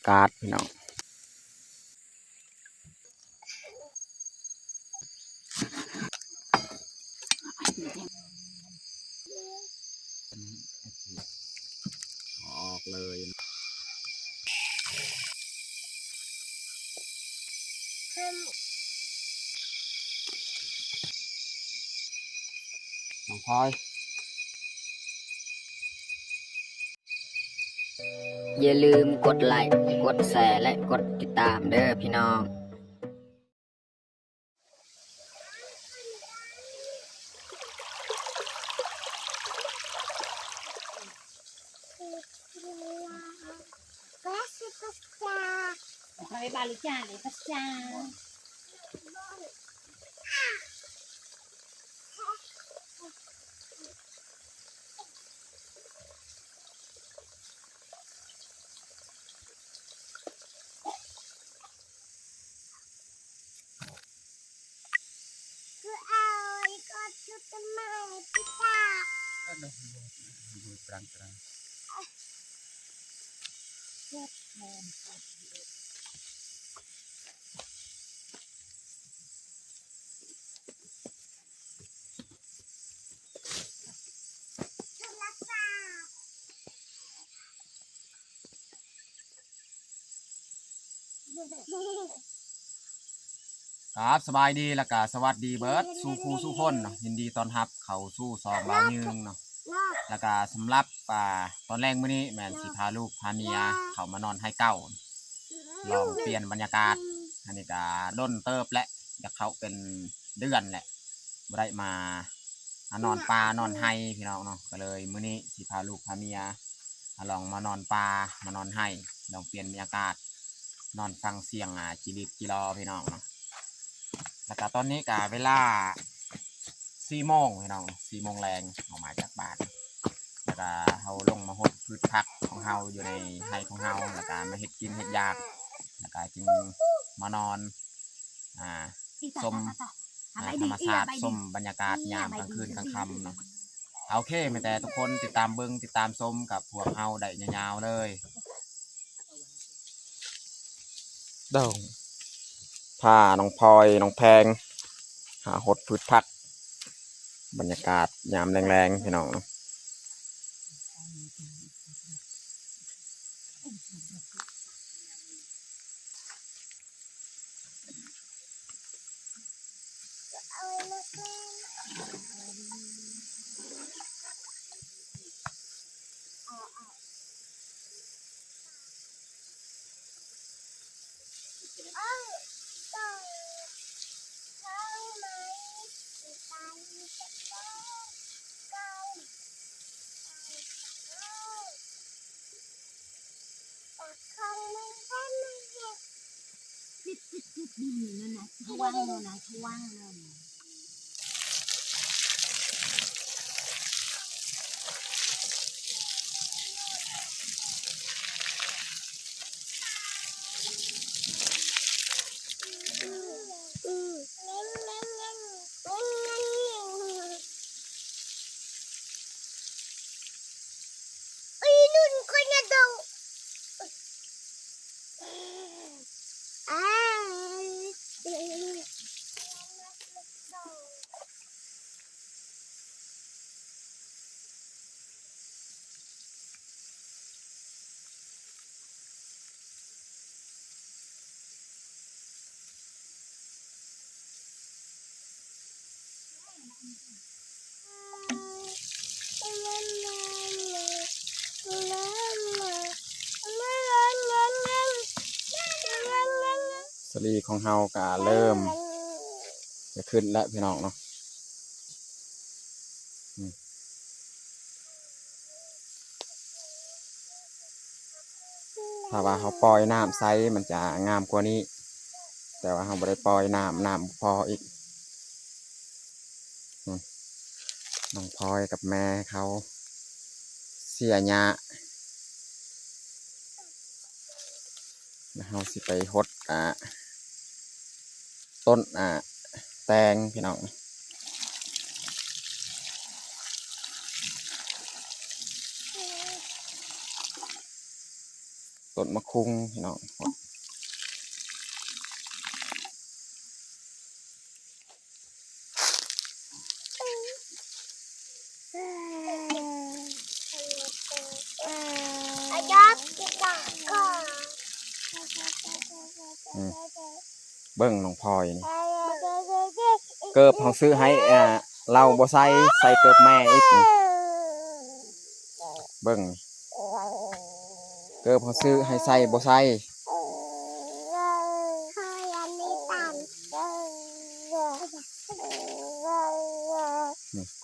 ากาศพี่น้องออกเลยน้องพลอยอย่าลืมกดไลค์กดแชร์และกดติดตามเด้อพี่น้องVai balicare, facciamo. ปรังปรังครับสบายดีแล้วก็สวัสดีเบิร์ดสู่ครูสู่คนเนาะยินดีต้อนรับเข้าสู่ซองเบายืงเนาะแล้วก็สำหรับตอนแรกมื้อนี้แม่นสิพาลูกพาเมียเข้ามานอนให้เก้าลองเปลี่ยนบรรยากาศอันนี้ก็ด้นเติบและอยากเข้าเป็นเดือนแหละบ่ได้มานอนป่านอนไห้พี่น้องเนาะก็เลยมื้อนี้สิพาลูกพาเมียลองมานอนป่ามานอนไห้ลองเปลี่ยนบรรยากาศนอนฟังเสียงจิริตจิรอพี่น้องเนาะแล้วก็ตอนนี้ก็เวลา4 โมงพี่น้อง4 โมงแรงออกมาจากบ้านแล้วก็เฮาลงมาหดพืชผักของเฮาอยู่ในไร่ของเฮาแล้วก็มาเฮ็ดกินเฮ็ดยากแล้วก็จึงมานอนชมธรรมชาติชมบรรยากาศยามกลางคืนกลางค่ำเนาะโอเคไม่แต่ทุกคนติดตามเบิ่งติดตามชมกับพวกเฮาได้ยาวๆเลยดองพาน้องพลอยน้องแพงหาหดพืชผักบรรยากาศยามแรงๆพี่น้องนั่นนะช่วงนั่นนะช่วงนั่นสลีของเฮากะเริ่มจะขึ้นแล้วพี่น้องเนาะถ้าว่าเขาปล่อยน้ำใสมันจะงามกว่านี้แต่ว่าเขาไม่ได้ปล่อยน้ำพออีกน้องพลอยกับแม่เขาเสียหญ้าแล้วเขาสิไปหดต้นแตงพี่น้อง ต้นมะคุงพี่น้องเบิ่งน้องพลอยนี่เกิบเขาซื้อให้เราบ่ใส่เกิบแม่อีกนี่เบิ่งเกิบเขาซื้อให้ใส่บ่ใส่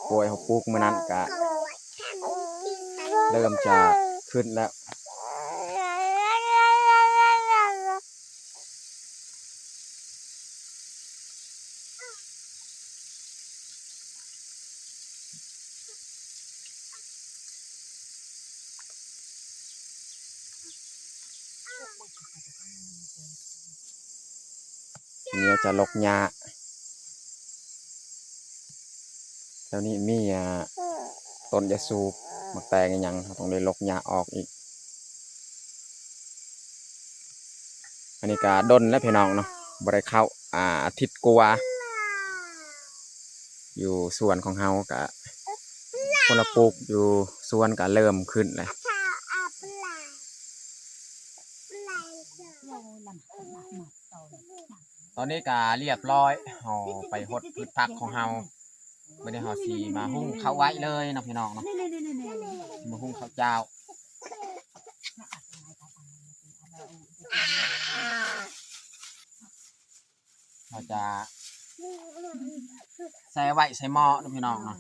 กล้วยเขาปลูกมื้อนั้นก็เริ่มจะขึ้นแล้วเนี่ยจะลกหญ้าแล้วนี่มีต้นยาสูบมักแตงอีหยังต้องได้ลกหญ้าออกอีกอันนี้ก็ดนและพี่น้องเนาะบ่ได้เข้าอาทิตย์กว่าอยู่สวนของเฮาก็คนละปลูกอยู่สวนก็เริ่มขึ้นเลยตอนนี้ก็เรียบร้อยเฮาไปหดพืชผักของเฮาไม่ได้เฮาสีมาหุ้งข้าวไว้เลยนะพี่น้องเนาะมาหุ้งข้าวเจ้าเราจะใส่ไว้ใส่หม้อนะพี่น้องเนาะ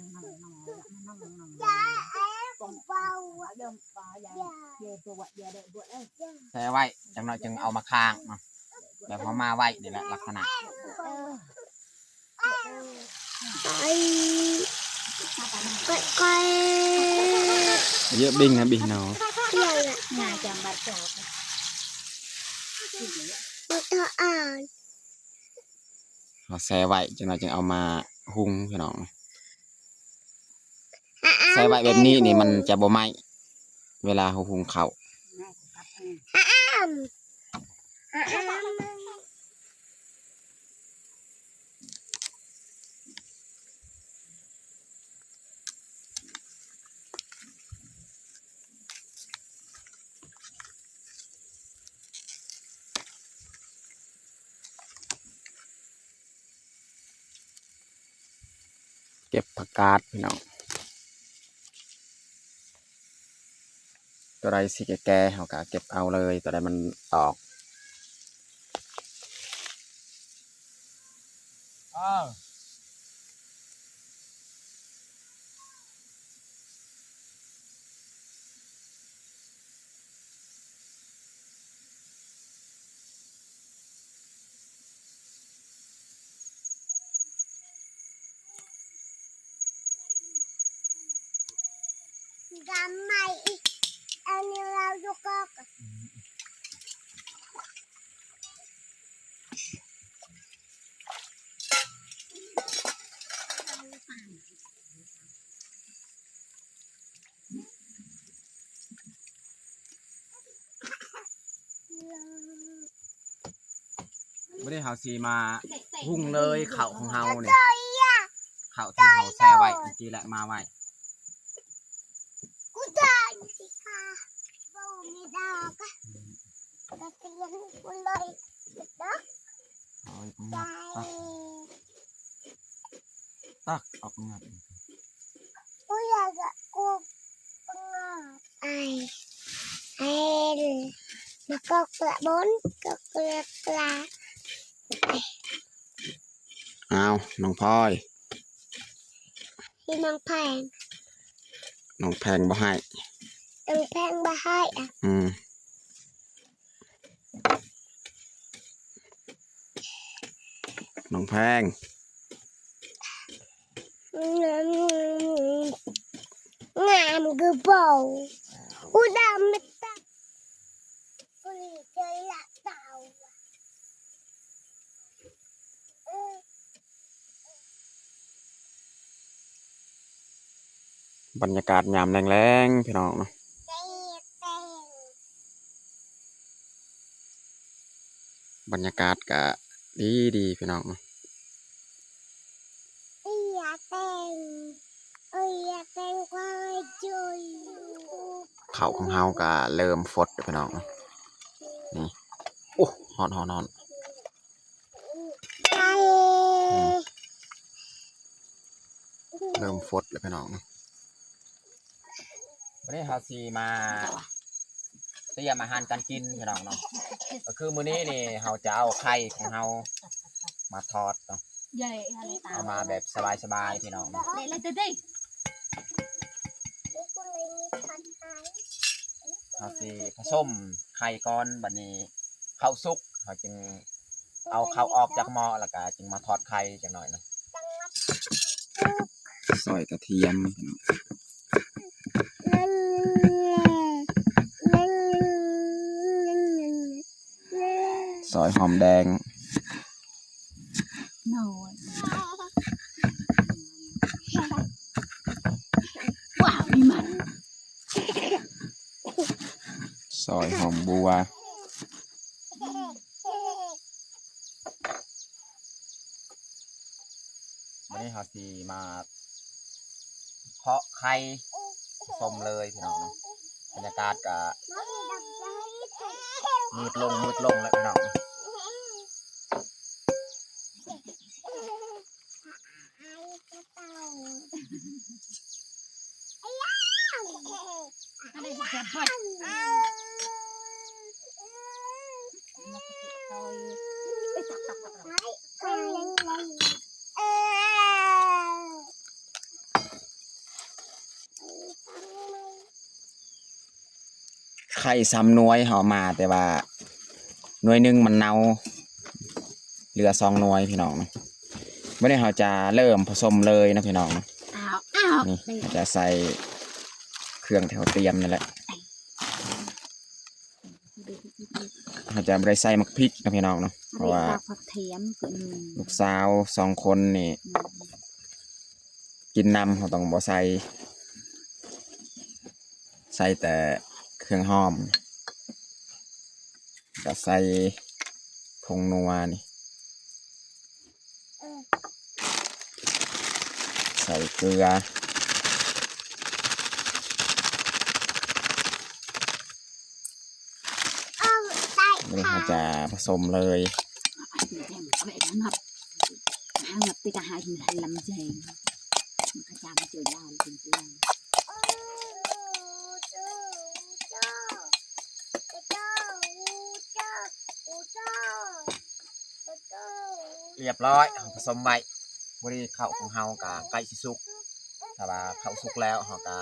ใส่ไว้จังเราจึงเอามาค้างเนาะแบบเขามาไว้นี่แหละลักษณะเยอะบิ้งนะบิ้งเนาะเราแช่ไว้จังเราจึงเอามาหุงพี่น้องแช่ไว้แบบนี้นี่มันจะบ่ไหม้เวลาเขาหุงข้าวเก็บผักกาดพี่น้องตัวใดสิแก่ๆเขาก็เก็บเอาเลยตัวใดมันตอกอันนี้เราดูก็ไม่ได้เขาสีมาหุ้งเลยเข่าของเฮาเนี่ยเข่าที่เฮาแช่ไว้เมื่อกี้แหละมาไว้ตักออกเงินแล้วก็กระบนก็เกลือปลาเอาน้องพลอยที่น้องแพงบ่ให้น้องแพงบ่ให้อ่ะน้องแพงงามกระเป๋าอุดมไม่ตักกุลีเจอละเต่าบรรยากาศยามแรงๆพี่น้องเนาะ บรรยากาศก็ดีพี่น้องเขาของเฮาก็เริ่มฟดพี่น้องนี่โอ้ฮอนเริ่มฟดแล้วพี่น้องวันนี้เฮาสิมาเตรียมอาหารการกินพี่น้องเนาะก็คือมื้อนี้นี่เฮาจะเอาไข่ของเฮามาทอดเนาะ ใหญ่อะไรตา เอามาแบบสบายพี่น้องเนาะ เละเลยดิ เฮาสิผสมไข่ก่อนบัดนี้ข้าวสุกเฮาจึงเอาข้าวออกจากหม้อแล้วก็จึงมาทอดไข่จักหน่อยเนาะซอยกระเทียมซอยหอมแดง หน่อยว้าวนี่มัน ซอยหอมบัววันนี้เราสิมาเพาะไข่ส้มเลยพี่น้องเนาะบรรยากาศก็มืดลงแล้วพี่น้อง อะไรจะพัดไข่ซ้ำหน่วยเฮามาแต่ว่าหน่วยหนึงมันเน่าเหลือ2หน่วยพี่น้องเนาะวันนี้เราจะเริ่มผสมเลยนะพี่น้องเนาะ อ้าว นี่จะใส่เครื่องแถวเตรียมนั่นแหละเราจะไม่ได้ใส่มักพริกนะพี่น้องเนาะเพราะว่า ผักเทียมกิน ลูกสาว2คนนี่กินนำเขาต้องบ่ใส่แต่เครื่องหอมก็ใส่ผงนัวนี่ใส่เกลือนี่เราจะผสมเลย vậy nó ngập ngập thì cả hai thì hay lắm dày cả chạm trời đào từng tiếng เรียบร้อยผสมไว้วันนี้ข้าวของเฮากับไก่สิสุกแต่ว่าข้าวสุกแล้วเฮาก็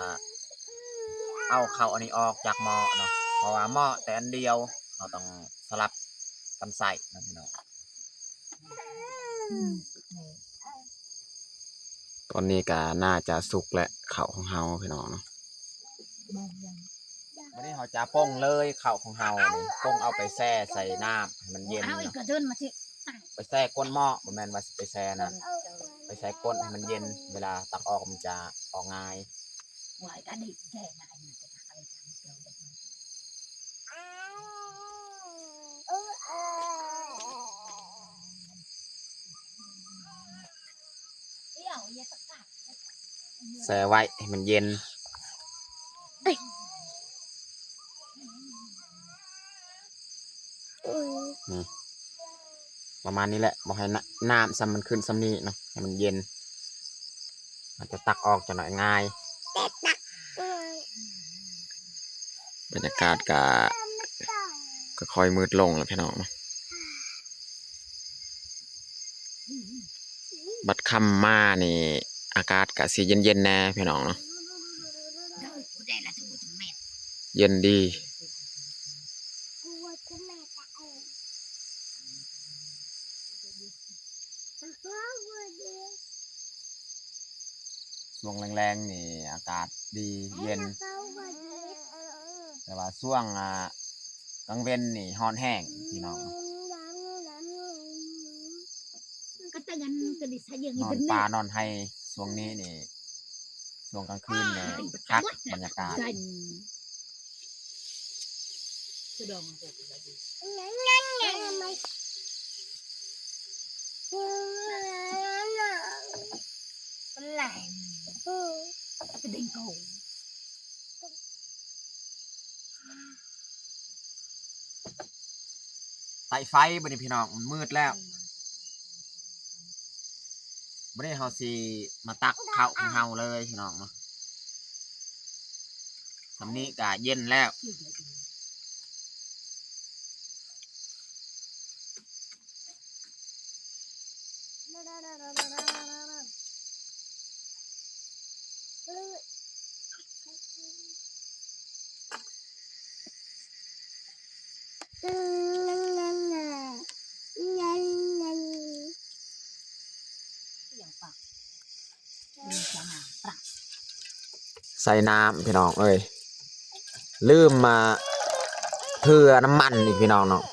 เอาข้าวอันนี้ออกจากหม้อเนาะเพราะว่าหม้อแต่อันเดียวเราต้องสลับกันใส่นะพี่น้องตอนนี้ก็น่าจะสุกและข้าวของเฮาพี่น้องเนาะวันนี้เฮาจะป้งเลยข้าวของเฮานี่ป้งเอาไปแช่ใส่น้ำให้มันเย็น áo เนาะ cái đơn mà chị ไปแช่ก้นหม้อบ่แม่นว่าสิไปแช่นั่นไปแช่ก้นให้มันเย็นเวลาตักออกมันจะออกง่าย ngoài cả đi dày mà anh cái hai chạm trời đất yêu vậy tất cả แช่ไว้ให้มันเย็นนี่ประมาณนี้แหละบอกให้น้ำซ้ำมันขึ้นซ้ำนี้เนาะให้มันเย็นมันจะตักออกจะหน่อยง่ายบรรยากาศก็ค่อยมืดลงแล้วพี่น้องเนาะบัดค่ำมานี่อากาศก็สีเย็นๆแน่พี่น้องเนาะ đời của đây là của mẹ เย็นดีช่วงแรงๆนี่อากาศดีเย็นแต่ว่าช่วงกลางเว้นนี่ร้อนแห้งพี่น้อง cái tay ngăn cái đi sai dương นอนป่านอนให้ช่วงนี้นี่ช่วงกลางคืนเนี่ยคักบรรยากาศ dành cái đồ mà เด้งโก ไต่ไฟบัดนี้พี่น้องมันมืดแล้วบัดนี้เฮาสิมาตักข้าวของเฮาเลยพี่น้องเนาะสำนี้ก็เย็นแล้วใส่น้ำพี่น้องเอ้ยลืมมาเพื่อน้ำมันอีกพี่น้องเนาะ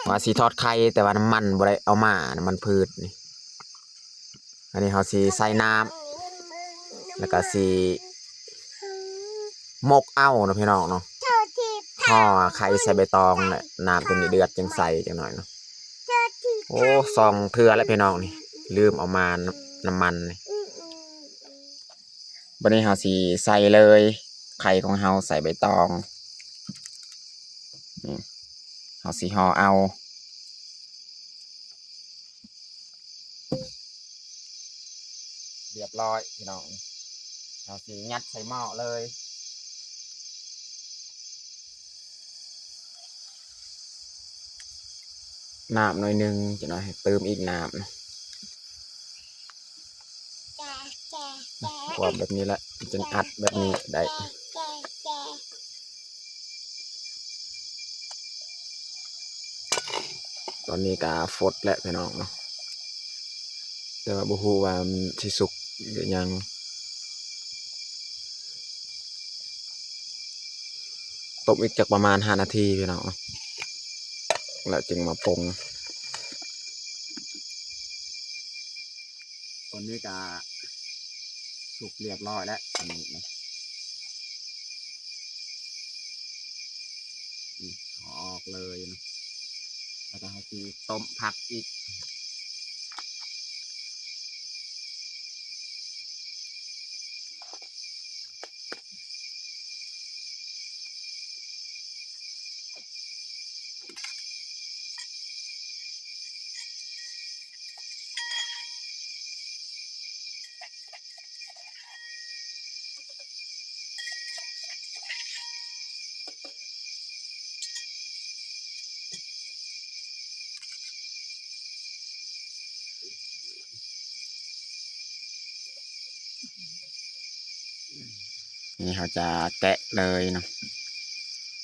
ว่าสีทอดไข่แต่ว่าน้ำมันบ่ได้เอามาน้ำมันพืชนี่อันนี้เขาสีใส่น้ำแล้วก็สีมกเอาเนาะพี่น้องเนาะห่อไข่ใส่ใบตองแหละน้ำตัวนี้เดือดจังใส่จังหน่อยเนาะโอ้ซองเทือแล้วพี่น้องนี่ลืมเอามาน้ำมันนี่บัดนี้เขาสีใส่เลยไข่ของเขาใส่ใบตองนี่เขาสีห่อเอาเรียบร้อยพี่น้องเราสียัดใส่หม้อเลยน้ำหน่อยนึงจะหน่อยให้เติมอีกน้ำความแบบนี้แหละจึงอัดแบบนี้ได้ตอนนี้ก็ฟดแล้วพี่น้องเนาะแต่ว่าบ่ฮู้ว่ามันสิสุกหรือยังต้มอีกจากประมาณ5 นาทีพี่น้องแล้วจึงมาปรุงตอนนี้ก็สุกเรียบร้อยแล้วอันนี้นะออกเลยนะแล้วก็ให้ต้มผักอีกนี่เขาจะแกะเลยเนาะ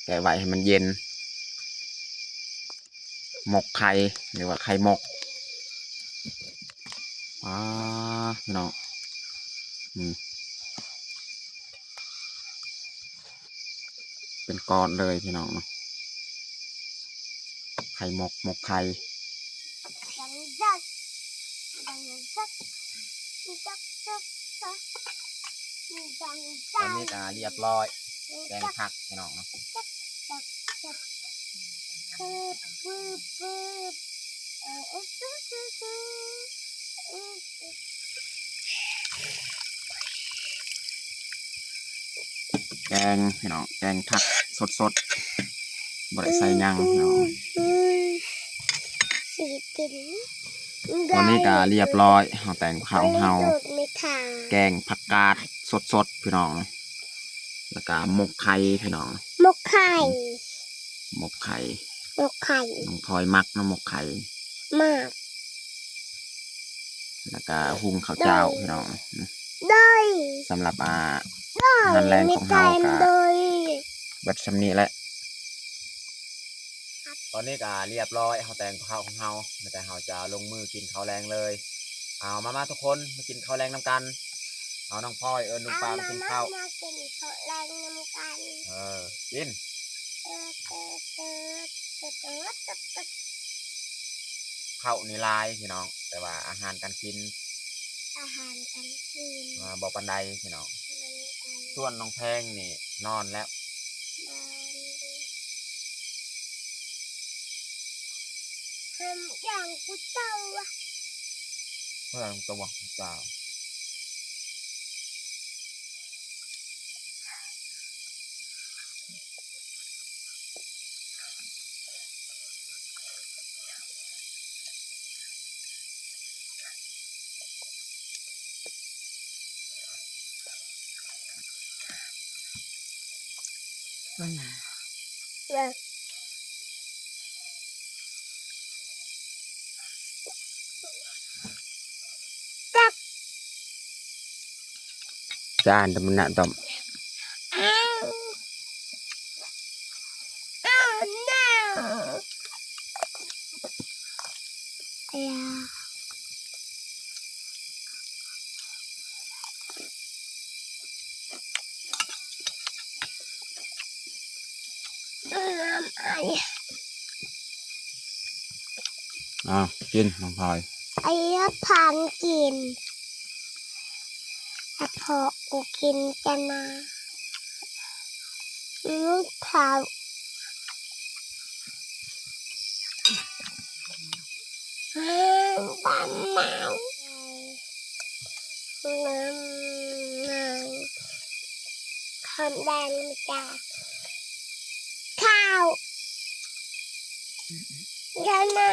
แกะไว้ให้มันเย็นหมกไข่หรือว่าไข่หมกพี่น้องเป็นก้อนเลยพี่น้องเนาะไข่หมกหมกไข่ตอนนี้เรียบร้อยแกงผักพี่น้องเนาะแกงพี่น้องแกงผักสดๆบ่ได้ใส่หยังพี่น้องตอนนี้ก็เรียบร้อยเราแต่งข้าวเฮาแกงผักกาดสดๆพี่น้องแล้วก็หมกไข่พี่น้องหมกไข่ หมกไข่ หมกไข่ น้องพลอยมักนะหมกไข่มาก แล้วก็หุงข้าวเจ้าพี่น้องได้สำหรับอาหารแรงของเฮาก็บัดสำนี้แหละตอนนี้ก็เรียบร้อยเฮาแต่งข้าวของเฮาแต่เฮาจะลงมือกินข้าวแรงเลยเอามาทุกคนมากินข้าวแรงน้ำกันเอาน้องพลอยลุงปามากินข้าวมากินข้าวแรงน้ำกันกินข้าวนี่ลายพี่น้องแต่ว่าอาหารการกินบอกปันไดพี่น้องส่วนน้องแพงนี่นอนแล้วทำอย่างกูเจ้า เพื่อนตัวเปล่านั่นน่ะ แบบ จานแต่มันหนักต่อม อ้าวอ้าว no อย่าน้ำไอ้ กินน้องพลอย ไอ้ยศผ่านกินแต่พอกูกินจะนะลูกเท้าบ้านหนาวน้ำนางคำแดงมาจากข้าวจะนะ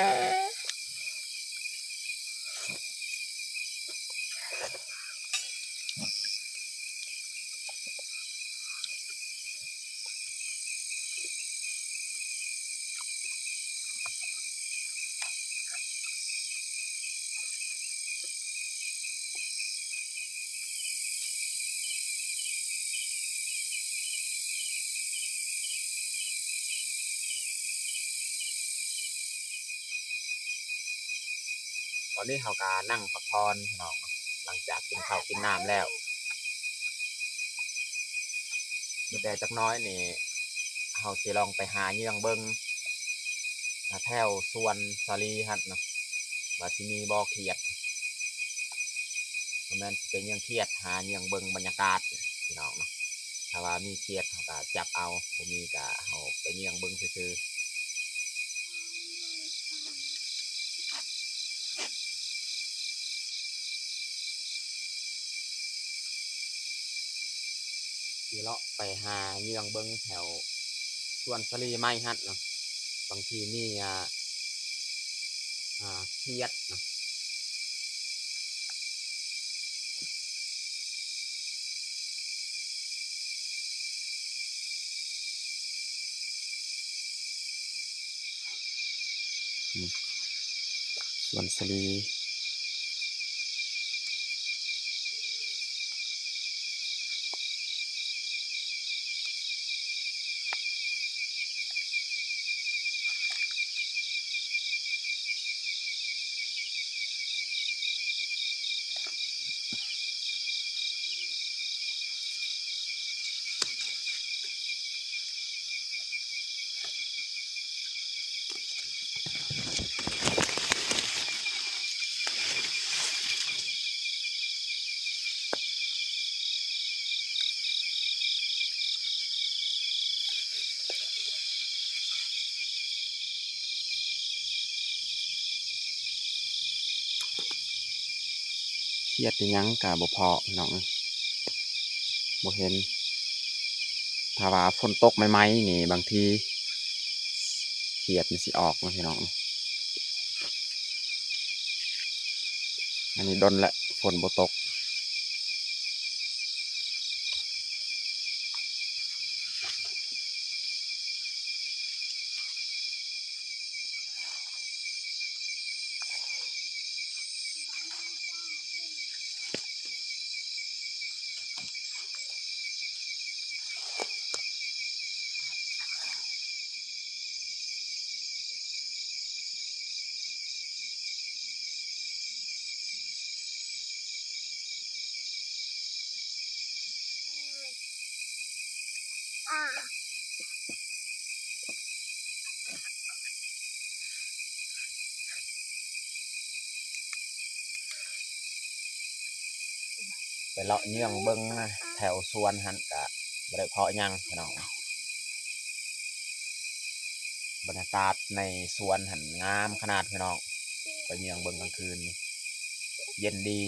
ตอนนี้เขากานั่งพักผ่อนพี่น้องหลังจากกินข้าวกินน้ำแล้วมีแต่จักน้อยนี่เขาสิลองไปหาเยื่องเบิ้งแถวสวนสาลีฮัดเนาะว่าสิมีบ่อเขียดประมาณสิเป็นเยื่องเขียดหาเยื่องเบิ้งบรรยากาศพี่น้องเนาะถ้าว่ามีเขียดเขาก็จับเอาบ่มีก็เขาไปเยื่องเบิ้งซื่อๆสิเลาะไปหาเยื่องเบิ้งแถวสวนสาลีไม้ฮัดเนาะบางทีนี่เครียดนะส่วนสลีเครียดอีหยังกะบ่พอพี่น้องบ่เห็นถ้าว่าฝนตกใหม่ๆนี่บางทีเครียดมันสิออกนะพี่น้องอันนี้ดนละฝนบ่ตกอ่า ไปเลาะเยื่องเบิ่งนะแถวสวนหั่นกะบ่ได้เพาะหยังพี่น้องบรรยากาศในสวนหั่นงามขนาดพี่น้องไปเยื่องเบิ่งกลางคืนนี่ เย็นดี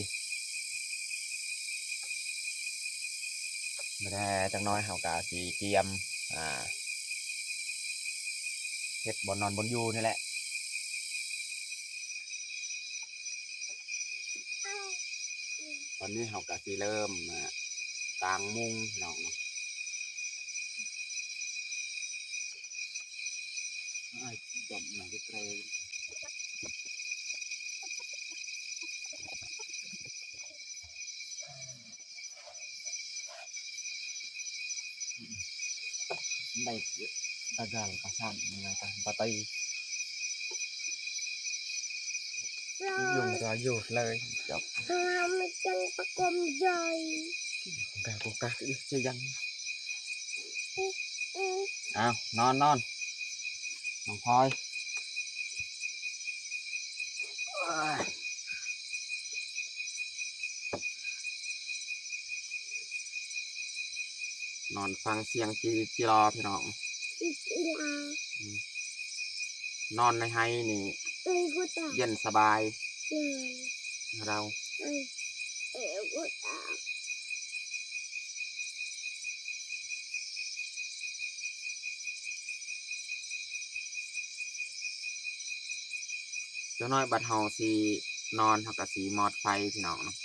ไม่ได้จังน้อยเฮากะสีเตรียมเฮ็ดบนนอนบนอยู่นี่แหละตอนนี้เฮากะสีเริ่มกลางมุ้งเนาะไอ้ดอกหนังเกรย์ได้ตะกางกระสันนะครับปะไตยุ่งก็อยู่เลยจบ ไม่จังประกมใหญ่ กูกะดิจะยังอ้าวนอนน้องพลอยนอนฟังเสียงจีรอพี่น้อง อีลาน อนในไฮนี่ กูตา เย็นสบาย เดิน เรา กูตา เจ้าน้อยบัดเฮาสีนอนเฮากับสีมอดไฟพี่น้องเนาะ